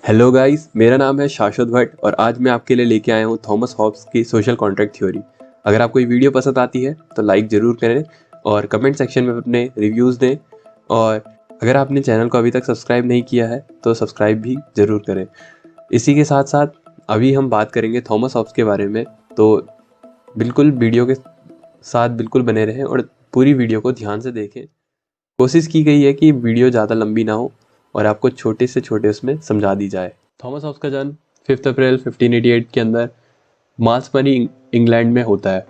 Hello guys, मेरा नाम है शाश्वत भट्ट और आज मैं आपके लिए लेके आया हूँ थॉमस हॉब्स की सोशल कॉन्ट्रैक्ट थ्योरी। अगर आपको ये वीडियो पसंद आती है तो लाइक ज़रूर करें और कमेंट सेक्शन में अपने रिव्यूज़ दें। और अगर आपने चैनल को अभी तक सब्सक्राइब नहीं किया है तो सब्सक्राइब भी ज़रूर करें। इसी के साथ साथ अभी हम बात करेंगे थॉमस हॉब्स के बारे में, तो बिल्कुल वीडियो के साथ बिल्कुल बने रहें और पूरी वीडियो को ध्यान से देखें। कोशिश की गई है कि वीडियो ज़्यादा लंबी ना हो और आपको छोटे से छोटे उसमें समझा दी जाए। थॉमस हॉब्स का जन्म 5 अप्रैल 1588 के अंदर माल्मसबरी इंग्लैंड में होता है।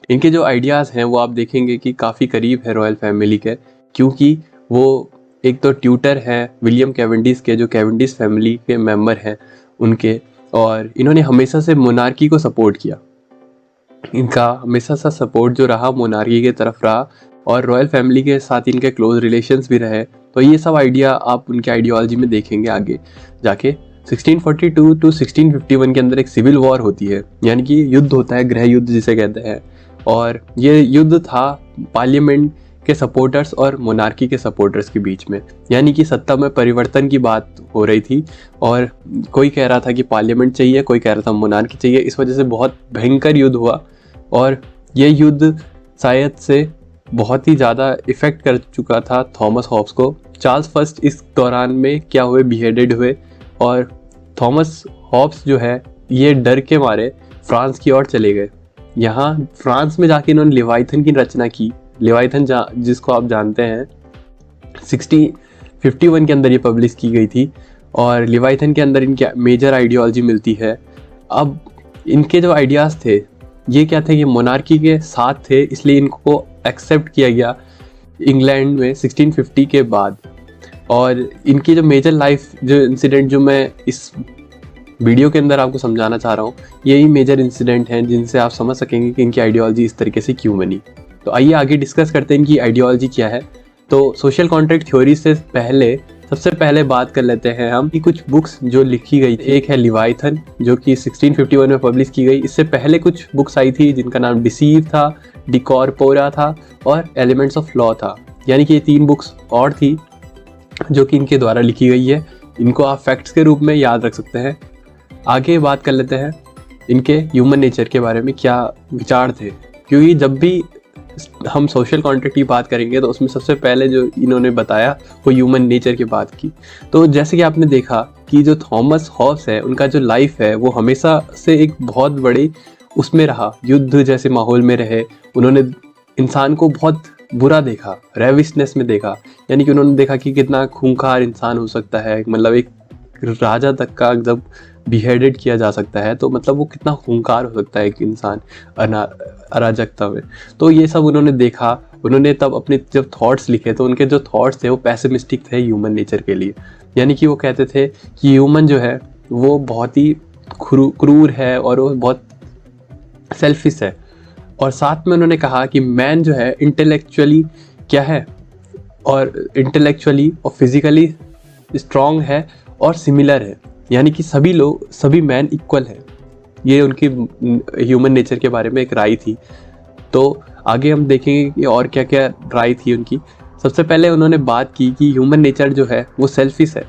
इनके जो आइडियाज़ हैं वो आप देखेंगे कि काफ़ी करीब है रॉयल फैमिली के, क्योंकि वो एक तो ट्यूटर हैं विलियम कैवेंडिश के, जो कैवेंडिश फैमिली के मेंबर हैं उनके, और इन्होंने हमेशा से मोनार्की को सपोर्ट किया। इनका हमेशा सा सपोर्ट जो रहा मोनार्की के तरफ रहा और रॉयल फैमिली के साथ इनके क्लोज रिलेशंस भी रहे। तो ये सब आइडिया आप उनके आइडियोलॉजी में देखेंगे आगे जाके। 1642 टू 1651 के अंदर एक सिविल वॉर होती है, यानी कि युद्ध होता है, गृह युद्ध जिसे कहते हैं। और ये युद्ध था पार्लियामेंट के सपोर्टर्स और मोनार्की के सपोर्टर्स के बीच में, यानी कि सत्ता में परिवर्तन की बात हो रही थी। और कोई कह रहा था कि पार्लियामेंट चाहिए, कोई कह रहा था मोनार्की चाहिए। इस वजह से बहुत भयंकर युद्ध हुआ और ये युद्ध शायद से बहुत ही ज़्यादा इफ़ेक्ट कर चुका था थॉमस हॉब्स को। चार्ल्स फर्स्ट इस दौरान में क्या हुए, बिहेडेड हुए। और थॉमस हॉब्स जो है ये डर के मारे फ्रांस की ओर चले गए। यहाँ फ्रांस में जाके इन्होंने लेवाइथन की रचना की। लेवाइथन जिसको आप जानते हैं 1651 के अंदर ये पब्लिश की गई थी और लेवाइथन के अंदर इनकी मेजर आइडियोलॉजी मिलती है। अब इनके जो आइडियाज़ थे ये क्या थे, ये मोनार्की के साथ थे, इसलिए इनको एक्सेप्ट किया गया इंग्लैंड में 1650 के बाद। और इनकी जो मेजर लाइफ जो इंसिडेंट जो मैं इस वीडियो के अंदर आपको समझाना चाह रहा हूँ, यही मेजर इंसिडेंट हैं जिनसे आप समझ सकेंगे कि इनकी आइडियोलॉजी इस तरीके से क्यों बनी। तो आइए आगे डिस्कस करते हैं इनकी आइडियोलॉजी क्या है। तो सोशल कॉन्ट्रैक्ट थ्योरी से पहले सबसे पहले बात कर लेते हैं हम कि कुछ बुक्स जो लिखी गई थी। एक है लेवाइथन जो कि 1651 में पब्लिश की गई। इससे पहले कुछ बुक्स आई थी जिनका नाम डिसीव था, डिकॉर्पोरा था और एलिमेंट्स ऑफ लॉ था। यानी कि ये 3 बुक्स और थी जो कि इनके द्वारा लिखी गई है। इनको आप फैक्ट्स के रूप में याद रख सकते हैं। आगे बात कर लेते हैं इनके ह्यूमन नेचर के बारे में क्या विचार थे, क्योंकि जब भी हम सोशल कॉन्ट्रैक्ट की बात करेंगे तो उसमें सबसे पहले जो इन्होंने बताया वो ह्यूमन नेचर की बात की। तो जैसे कि आपने देखा कि जो थॉमस हॉब्स है उनका जो लाइफ है वो हमेशा से एक बहुत बड़े उसमें रहा, युद्ध जैसे माहौल में रहे। उन्होंने इंसान को बहुत बुरा देखा, रेविशनेस में देखा, यानी कि उन्होंने देखा कि कितना खूंखार इंसान हो सकता है। मतलब एक राजा तक का जब बिहेडेड किया जा सकता है तो मतलब वो कितना खूंखार हो सकता है एक इंसान अराजकता में। तो ये सब उन्होंने देखा। उन्होंने तब अपने जब थॉट्स लिखे तो उनके जो थॉट्स थे वो पेसिमिस्टिक थे ह्यूमन नेचर के लिए। यानी कि वो कहते थे कि ह्यूमन जो है वो बहुत ही क्रूर है और वो बहुत सेल्फिश है। और साथ में उन्होंने कहा कि मैन जो है इंटेलेक्चुअली क्या है, और इंटेलेक्चुअली और फिजिकली स्ट्रॉन्ग है और सिमिलर है, यानी कि सभी मैन इक्वल है। ये उनकी ह्यूमन नेचर के बारे में एक राय थी। तो आगे हम देखेंगे कि और क्या क्या राय थी उनकी। सबसे पहले उन्होंने बात की कि ह्यूमन नेचर जो है वो सेल्फिश है।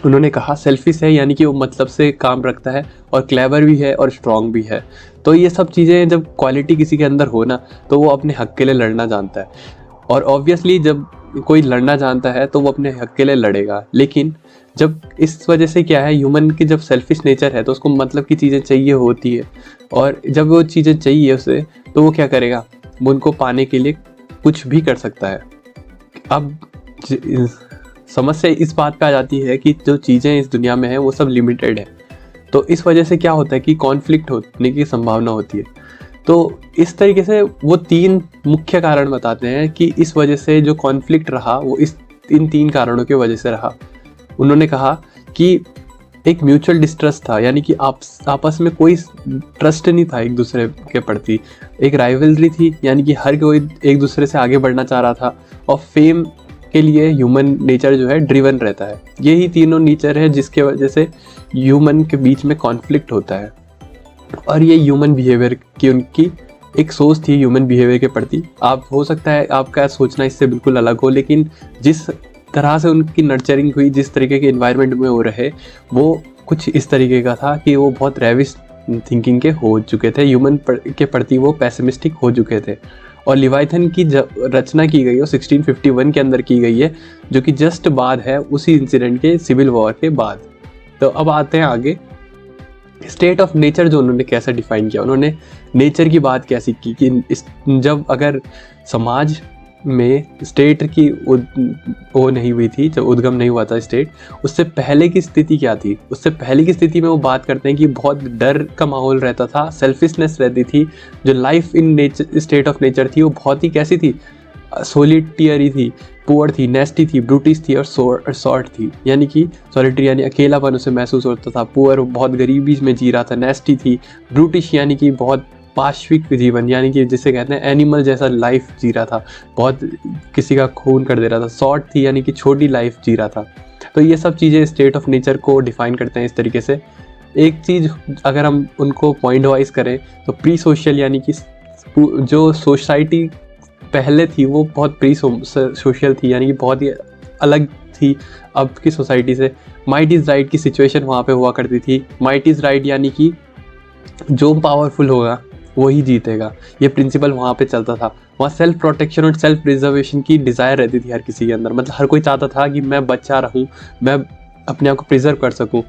उन्होंने कहा सेल्फिश है यानी कि वो मतलब से काम रखता है और क्लेवर भी है और स्ट्रॉन्ग भी है। तो ये सब चीज़ें जब क्वालिटी किसी के अंदर हो ना तो वो अपने हक के लिए लड़ना जानता है। और ऑब्वियसली जब कोई लड़ना जानता है तो वो अपने हक के लिए लड़ेगा। लेकिन जब इस वजह से क्या है, ह्यूमन की जब सेल्फिश नेचर है तो उसको मतलब की चीज़ें चाहिए होती है, और जब वो चीज़ें चाहिए उसे तो वो क्या करेगा, वो उनको पाने के लिए कुछ भी कर सकता है। अब समस्या इस बात पे आ जाती है कि जो चीज़ें इस दुनिया में हैं वो सब लिमिटेड है। तो इस वजह से क्या होता है कि कॉन्फ्लिक्ट होने की संभावना होती है। तो इस तरीके से वो 3 मुख्य कारण बताते हैं कि इस वजह से जो कॉन्फ्लिक्ट रहा वो इन 3 कारणों की वजह से रहा। उन्होंने कहा कि एक म्यूचुअल डिस्ट्रस्ट था, यानी कि आपस में कोई ट्रस्ट नहीं था एक दूसरे के प्रति। एक राइवलरी थी, यानी कि हर कोई एक दूसरे से आगे बढ़ना चाह रहा था। और फेम के लिए ह्यूमन नेचर जो है ड्रिवन रहता है। यही तीनों नेचर है जिसके वजह से ह्यूमन के बीच में कॉन्फ्लिक्ट होता है। और ये ह्यूमन बिहेवियर की उनकी एक सोच थी ह्यूमन बिहेवियर के प्रति। आप हो सकता है आपका सोचना इससे बिल्कुल अलग हो, लेकिन जिस तरह से उनकी नर्चरिंग हुई, जिस तरीके के इन्वायरमेंट में वो रहे, वो कुछ इस तरीके का था कि वो बहुत रेविश थिंकिंग के हो चुके थे, ह्यूमन के प्रति वो पेसिमिस्टिक हो चुके थे। और लिवाइथन की जब रचना की गई है वो 1651 के अंदर की गई है, जो कि जस्ट बाद है उसी इंसिडेंट के, सिविल वॉर के बाद। तो अब आते हैं आगे, स्टेट ऑफ नेचर जो उन्होंने कैसे डिफाइन किया। उन्होंने नेचर की बात कैसी की कि जब अगर समाज में स्टेट की वो नहीं हुई थी, जब उद्गम नहीं हुआ था स्टेट, उससे पहले की स्थिति क्या थी। उससे पहले की स्थिति में वो बात करते हैं कि बहुत डर का माहौल रहता था, सेल्फिशनेस रहती थी, जो life in nature, state of nature थी, वो बहुत ही कैसी थी, सोलिटियरी थी, पुअर थी, नेस्टी थी, ब्रूटिश थी और शॉर्ट थी। यानी कि सॉलिटरी यानी अकेलापन उसे महसूस होता था, पुअर बहुत गरीबी में जी रहा था, नेस्टी थी, ब्रूटिश यानी कि बहुत पाश्विक जीवन, यानी कि जिसे कहते हैं एनिमल जैसा लाइफ जी रहा था, बहुत किसी का खून कर दे रहा था, शॉर्ट थी यानी कि छोटी लाइफ जी रहा था। तो ये सब चीज़ें स्टेट ऑफ नेचर को डिफाइन करते हैं इस तरीके से। एक चीज़ अगर हम उनको पॉइंट वाइज करें तो प्री सोशल, यानी कि जो सोसाइटी पहले थी वो बहुत प्री सोशल थी, यानी कि बहुत ही अलग थी अब की सोसाइटी से। माइट इज़ राइट की सिचुएशन वहाँ पे हुआ करती थी। माइट इज़ राइट यानी कि जो पावरफुल होगा वही जीतेगा, ये प्रिंसिपल वहाँ पे चलता था। वहाँ सेल्फ प्रोटेक्शन और सेल्फ प्रिजर्वेशन की डिज़ायर रहती थी हर किसी के अंदर, मतलब हर कोई चाहता था कि मैं बचा रहूँ, मैं अपने आप को प्रिजर्व कर सकूँ।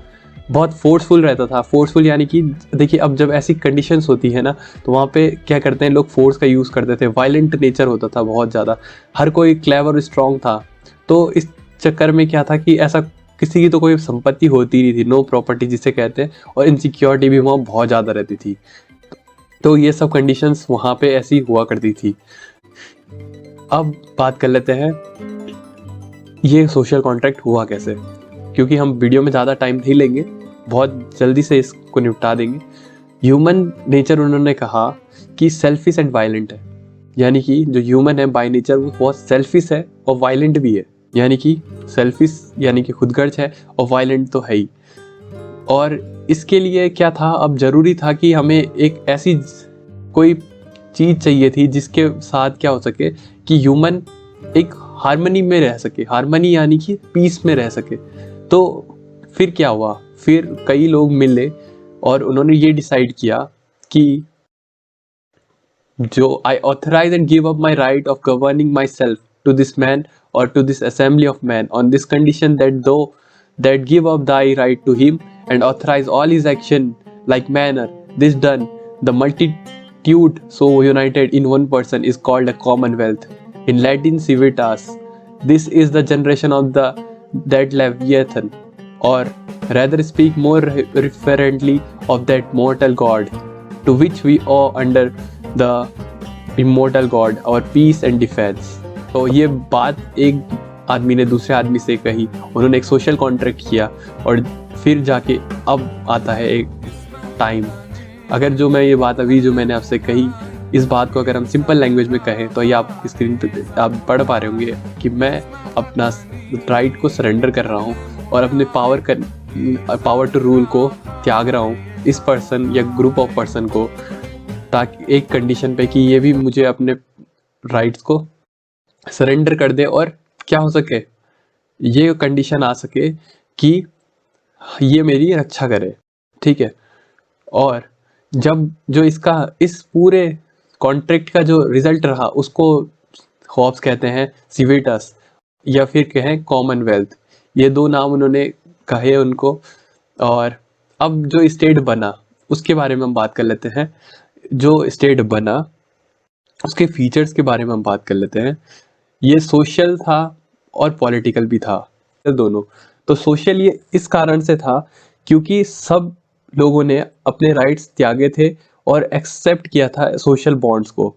बहुत फोर्सफुल रहता था। फोर्सफुल यानी कि देखिए, अब जब ऐसी कंडीशंस होती है ना, तो वहाँ पे क्या करते हैं लोग, फोर्स का यूज़ करते थे। वायलेंट नेचर होता था बहुत ज़्यादा, हर कोई क्लेवर और स्ट्रॉन्ग था। तो इस चक्कर में क्या था कि ऐसा किसी की तो कोई संपत्ति होती नहीं थी, नो प्रॉपर्टी जिसे कहते हैं, और इनसिक्योरिटी भी वहाँ बहुत ज़्यादा रहती थी। तो ये सब कंडीशंस वहाँ पे ऐसी हुआ करती थी। अब बात कर लेते हैं ये सोशल कॉन्ट्रैक्ट हुआ कैसे, क्योंकि हम वीडियो में ज़्यादा टाइम नहीं लेंगे, बहुत जल्दी से इसको निपटा देंगे। ह्यूमन नेचर उन्होंने कहा कि सेल्फिश एंड वायलेंट है, यानी कि जो ह्यूमन है बाय नेचर वो बहुत सेल्फिश है और वायलेंट भी है। यानी कि सेल्फिश यानी कि खुदगर्ज है और वायलेंट तो है ही। और इसके लिए क्या था, अब ज़रूरी था कि हमें एक ऐसी कोई चीज़ चाहिए थी जिसके साथ क्या हो सके कि ह्यूमन एक हार्मनी में रह सके। हार्मनी यानी कि पीस में रह सके। तो फिर क्या हुआ, फिर कई लोग मिले और उन्होंने ये डिसाइड किया कि जो I authorize and give up my right of governing myself to this man or to this assembly of men on this condition that though that give up thy right to him and authorize all his action like manner. This done, the multitude so united in one person is called a commonwealth. In Latin civitas. This is the generation of the that Leviathan, or rather speak more referently of that mortal God, to which we owe under the immortal God our peace and defense. तो ये बात एक आदमी ने दूसरे आदमी से कही, उन्होंने एक सोशल कॉन्ट्रैक्ट किया, और फिर जाके अब आता है एक टाइम। अगर जो मैं ये बात अभी जो मैंने आपसे कही, इस बात को अगर हम सिंपल लैंग्वेज में कहें तो ये आप स्क्रीन पे आप पढ़ पा रहे होंगे कि मैं अपना राइट को सरेंडर कर रहा हूँ और अपने पावर टू रूल को त्याग रहा हूँ इस पर्सन या ग्रुप ऑफ पर्सन को, ताकि एक कंडीशन पे कि ये भी मुझे अपने राइट्स को सरेंडर कर दे, और क्या हो सके, ये कंडीशन आ सके कि ये मेरी रक्षा करे। ठीक है। और जब जो इसका इस पूरे कॉन्ट्रैक्ट का जो रिजल्ट रहा उसको हॉब्स कहते हैं सिविटस, या फिर कहें कॉमनवेल्थ। ये दो नाम उन्होंने कहे उनको। और अब जो स्टेट बना उसके बारे में हम बात कर लेते हैं। जो स्टेट बना उसके फीचर्स के बारे में हम बात कर लेते हैं। ये सोशल था और पॉलिटिकल भी था, दोनों। तो सोशल ये इस कारण से था क्योंकि सब लोगों ने अपने राइट्स त्यागे थे और एक्सेप्ट किया था सोशल बॉन्ड्स को।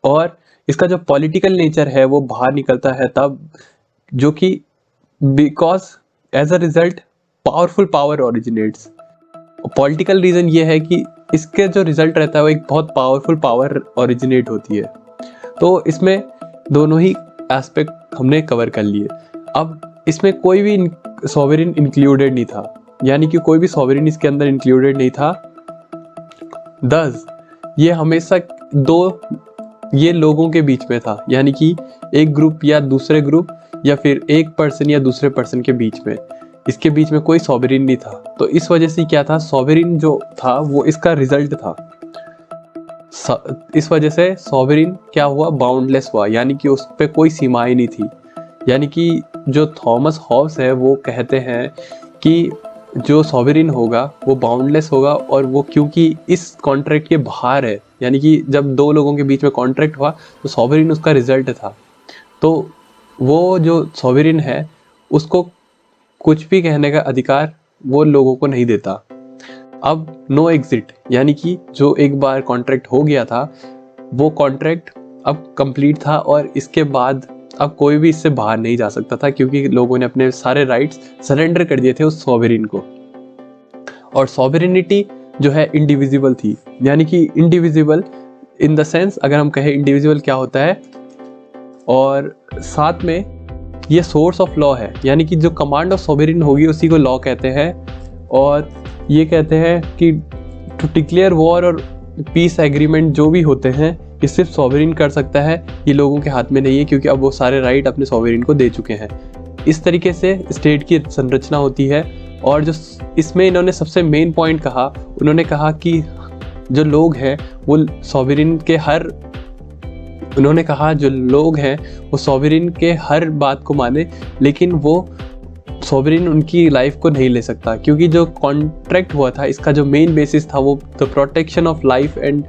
और इसका जो पॉलिटिकल नेचर है वो बाहर निकलता है तब, जो कि because as a result powerful power originates. Political reason ये है कि इसके जो रिजल्ट रहता है वो एक बहुत पावरफुल पावर ओरिजिनेट होती है। तो इसमें दोनों ही एस्पेक्ट हमने कवर कर लिए। अब इसमें कोई भी सॉवरेन इंक्लूडेड नहीं था, यानी कि कोई भी सॉवरेन इसके अंदर इंक्लूडेड नहीं था। दस ये हमेशा ये लोगों के बीच में था, यानी कि एक ग्रुप या दूसरे ग्रुप या फिर एक पर्सन या दूसरे पर्सन के बीच में, इसके बीच में कोई सॉवरिन नहीं था। तो इस वजह से क्या था, सॉवरिन जो था वो इसका रिजल्ट था। इस वजह से सॉवरिन क्या हुआ, बाउंडलेस हुआ, यानी कि उस पर कोई सीमाएं नहीं थी। यानी कि जो थॉमस हॉब्स है वो कहते हैं कि जो सॉवरिन होगा वो बाउंडलेस होगा, और वो क्योंकि इस कॉन्ट्रैक्ट के बाहर है, यानी कि जब दो लोगों के बीच में कॉन्ट्रैक्ट हुआ तो सॉवरिन उसका रिजल्ट था। तो वो जो सॉवरिन है उसको कुछ भी कहने का अधिकार वो लोगों को नहीं देता। अब नो एग्जिट, यानी कि जो एक बार कॉन्ट्रैक्ट हो गया था वो कॉन्ट्रैक्ट अब कंप्लीट था, और इसके बाद अब कोई भी इससे बाहर नहीं जा सकता था, क्योंकि लोगों ने अपने सारे राइट्स सरेंडर कर दिए थे उस सॉवरिन को। और सॉवरिनिटी जो है इंडिविजिबल थी, यानी कि इंडिविजिबल इन द सेंस, अगर हम कहें इंडिविजुअल क्या होता है, और साथ में ये सोर्स ऑफ लॉ है, यानी कि जो कमांड ऑफ सॉवरिन होगी उसी को लॉ कहते हैं। और ये कहते हैं कि टू डिक्लेयर वॉर और पीस एग्रीमेंट जो भी होते हैं ये सिर्फ सॉवरिन कर सकता है, ये लोगों के हाथ में नहीं है, क्योंकि अब वो सारे राइट अपने सॉवरिन को दे चुके हैं। इस तरीके से स्टेट की संरचना होती है। और जो इसमें इन्होंने सबसे मेन पॉइंट कहा, उन्होंने कहा कि जो लोग हैं वो सॉवरिन के हर बात को माने, लेकिन वो सॉवरिन उनकी लाइफ को नहीं ले सकता, क्योंकि जो कॉन्ट्रैक्ट हुआ था इसका जो मेन बेसिस था वो the protection of life and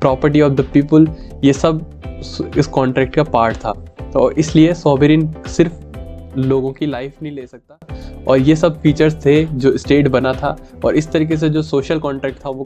property of the people, ये सब इस कॉन्ट्रैक्ट का पार्ट था। तो इसलिए सॉवरिन सिर्फ लोगों की लाइफ नहीं ले सकता, और ये सब फीचर्स थे जो स्टेट बना था, और इस तरीके से जो सोशल कॉन्ट्रैक्ट था वो